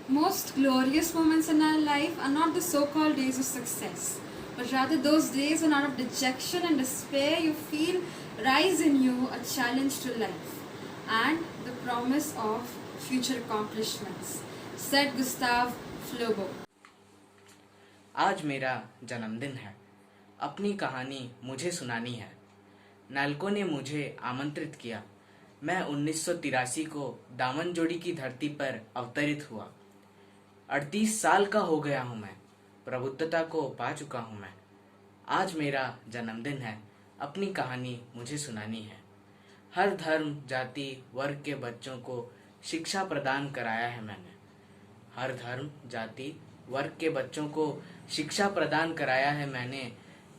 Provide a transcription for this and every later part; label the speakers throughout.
Speaker 1: Most glorious moments in our life are not the so called days of success, but rather those days when, out of dejection and despair, you feel rise in you a challenge to life and the promise of future accomplishments, said Gustave Flaubert.
Speaker 2: आज मेरा जन्मदिन है। अपनी कहानी मुझे सुनानी है। नालको ने मुझे आमंत्रित किया। मैं 1983 को दामनजोड़ी की धरती पर अवतरित हुआ। 38 साल का हो गया हूँ मैं। प्रबुद्धता को पा चुका हूँ मैं। आज मेरा जन्मदिन है। अपनी कहानी मुझे सुनानी है। हर धर्म, जाति, वर्ग के बच्चों को शिक्षा प्रदान कराया है मैंने। हर धर्म, जाति, वर्ग के बच्चों को शिक्षा प्रदान कराया है मैंने।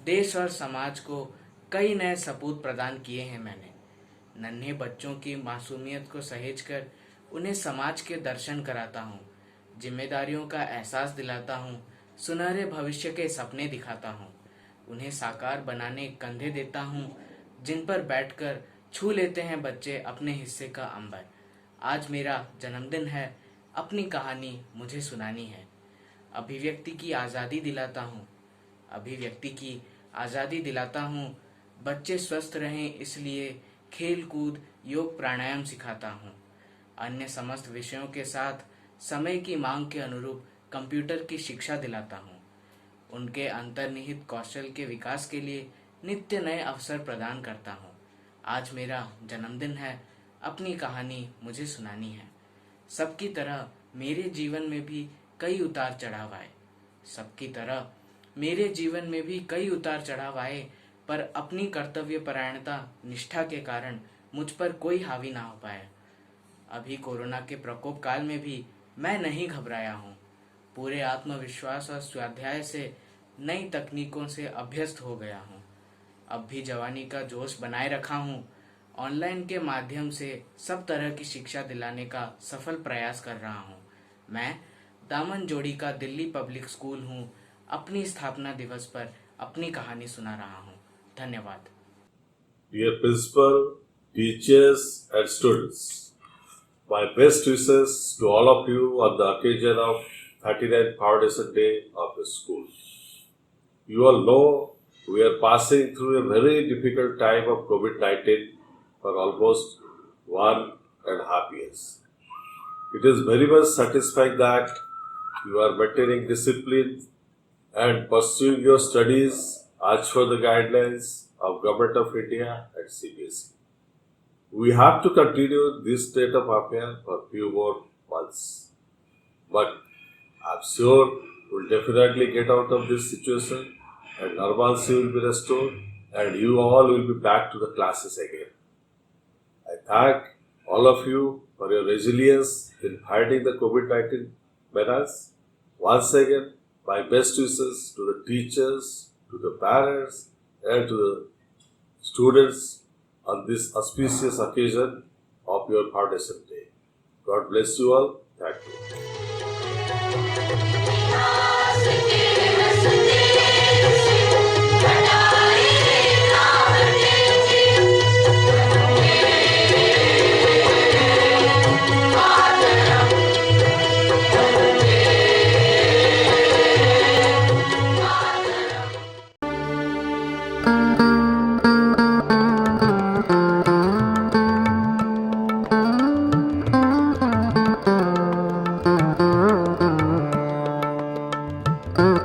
Speaker 2: देश और समाज को कई नए सपूत प्रदान किए हैं मैंने। नन्हे बच्चों की मासूमियत को सहेजकर उन्हें समाज के दर्शन कराता हूँ। जिम्मेदारियों का एहसास दिलाता हूँ। सुनहरे भविष्य के सपने दिखाता हूँ। उन्हें साकार बनाने कंधे देता हूँ, जिन पर बैठकर छू लेते हैं बच्चे अपने हिस्से का अंबर। आज मेरा जन्मदिन है। अपनी कहानी मुझे सुनानी है। अभिव्यक्ति की आज़ादी दिलाता हूँ। अभिव्यक्ति की आज़ादी दिलाता हूँ। बच्चे स्वस्थ रहें इसलिए खेल कूद, योग, प्राणायाम सिखाता हूँ। अन्य समस्त विषयों के साथ समय की मांग के अनुरूप कंप्यूटर की शिक्षा दिलाता हूँ। उनके अंतर्निहित कौशल के विकास के लिए नित्य नए अवसर प्रदान करता हूँ। आज मेरा जन्मदिन है। अपनी कहानी मुझे सुनानी है। सबकी तरह मेरे जीवन में भी कई उतार चढ़ाव आए। सबकी तरह मेरे जीवन में भी कई उतार चढ़ाव आए, पर अपनी कर्तव्य परायणता, निष्ठा के कारण मुझ पर कोई हावी ना हो पाया। अभी कोरोना के प्रकोप काल में भी मैं नहीं घबराया हूँ। पूरे आत्मविश्वास और स्वाध्याय से नई तकनीकों से अभ्यस्त हो गया हूँ। अब भी जवानी का जोश बनाए रखा हूँ। ऑनलाइन के माध्यम से सब तरह की शिक्षा दिलाने का सफल प्रयास कर रहा हूँ। मैं दामन जोड़ी का दिल्ली पब्लिक स्कूल हूँ। अपनी स्थापना दिवस पर अपनी कहानी सुना रहा हूँ। धन्यवाद।
Speaker 3: Dear Principal, teachers and students, my best wishes to all of you on the occasion of 39th Foundation Day of the school. You all know we are passing through a very difficult time of COVID-19 for almost 1.5 years. It is very much satisfying that you are maintaining discipline and pursuing your studies as per the guidelines of Government of India and CBSE. We have to continue this state of affairs for few more months, but I'm sure we'll definitely get out of this situation and normalcy will be restored and you all will be back to the classes again. I thank all of you for your resilience in fighting the COVID-19 menace. Once again, my best wishes to the teachers, to the parents, and to the students on this auspicious occasion of your Foundation Day. God bless you all. Thank you.
Speaker 4: Mm-hmm.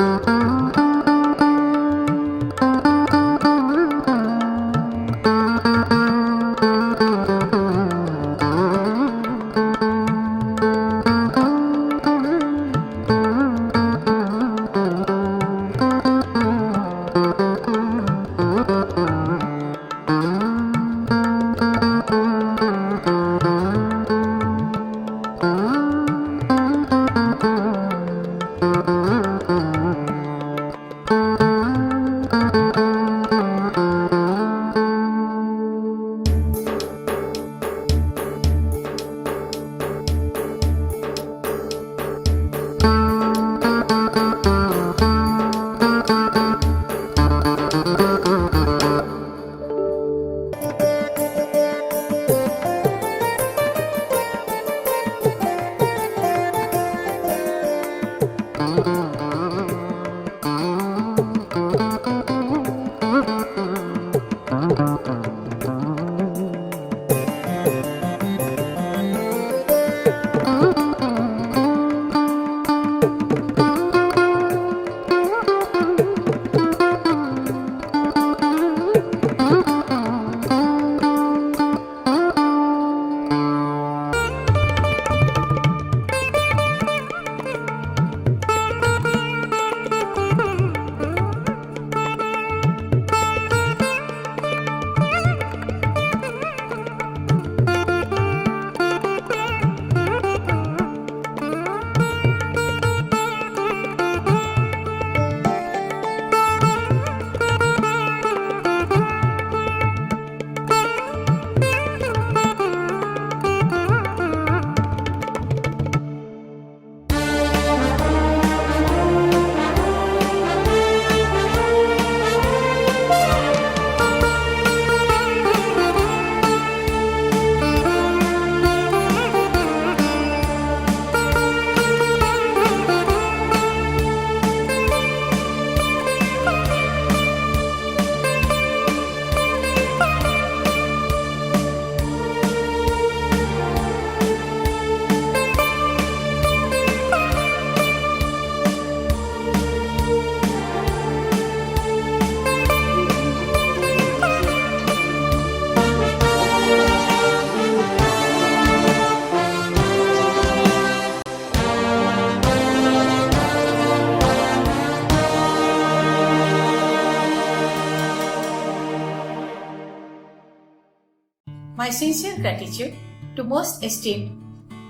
Speaker 4: my sincere gratitude to most esteemed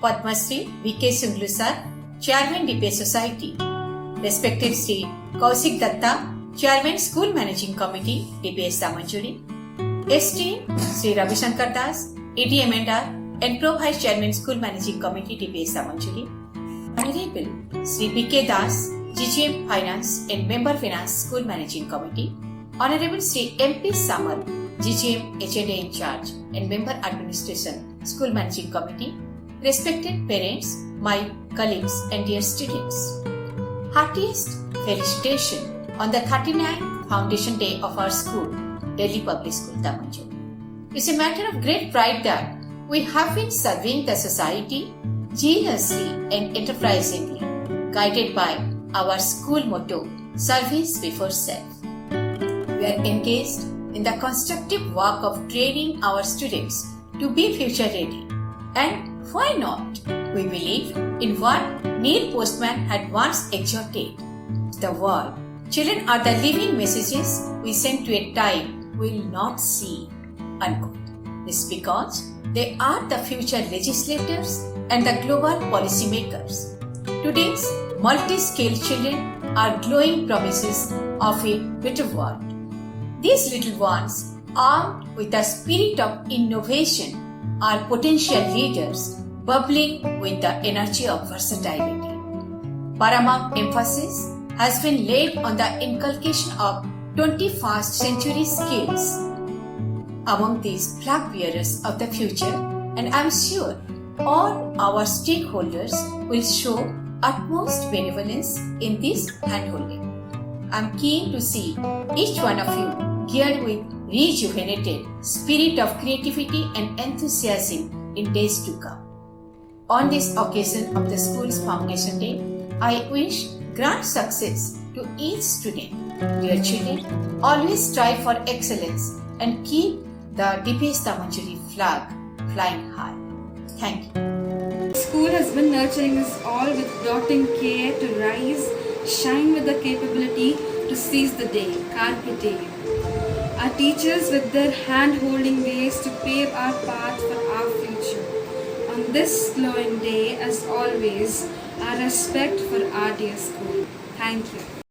Speaker 4: Padma Shri V.K. Sunglu sir, Chairman DPS Society, respected Sri Kausik Datta, Chairman School Managing Committee DPS Damanjuri, esteemed Sri Ravi Shankar Das, ADMNR and Pro Vice Chairman School Managing Committee DPS Damanjuri, Honorable Sri B.K. Das, GGM Finance and Member Finance School Managing Committee, Honorable Sri M.P. Samal, GGM HNA in charge and Member Administration School Managing Committee, respected parents, my colleagues and dear students. Heartiest felicitation on the 39th Foundation Day of our school, Delhi Public School, Damanjuri. It's a matter of great pride that we have been serving the society zealously and enterprisingly, guided by our school motto, Service Before Self. We are engaged in the constructive work of training our students to be future ready. And why not? We believe in what Neil Postman had once exhorted the world. Children are the living messages we send to a time we will not see. Unquote. This is because they are the future legislators and the global policymakers. Today's multi-skilled children are glowing promises of a better world. These little ones, armed with the spirit of innovation, are potential leaders bubbling with the energy of versatility. Paramount emphasis has been laid on the inculcation of 21st century skills among these flag bearers of the future, and I am sure all our stakeholders will show utmost benevolence in this handholding. I am keen to see each one of you geared with rejuvenated spirit of creativity and enthusiasm in days to come. On this occasion of the school's Foundation Day, I wish grand success to each student. Dear children, always strive for excellence and keep the DPS Damanjuri flag flying high. Thank you.
Speaker 1: The school has been nurturing us all with doting care to rise, shine with the capability to seize the day, carpe diem. Our teachers with their hand-holding ways to pave our path for our future. On this glowing day, as always, our respect for our dear school. Thank you.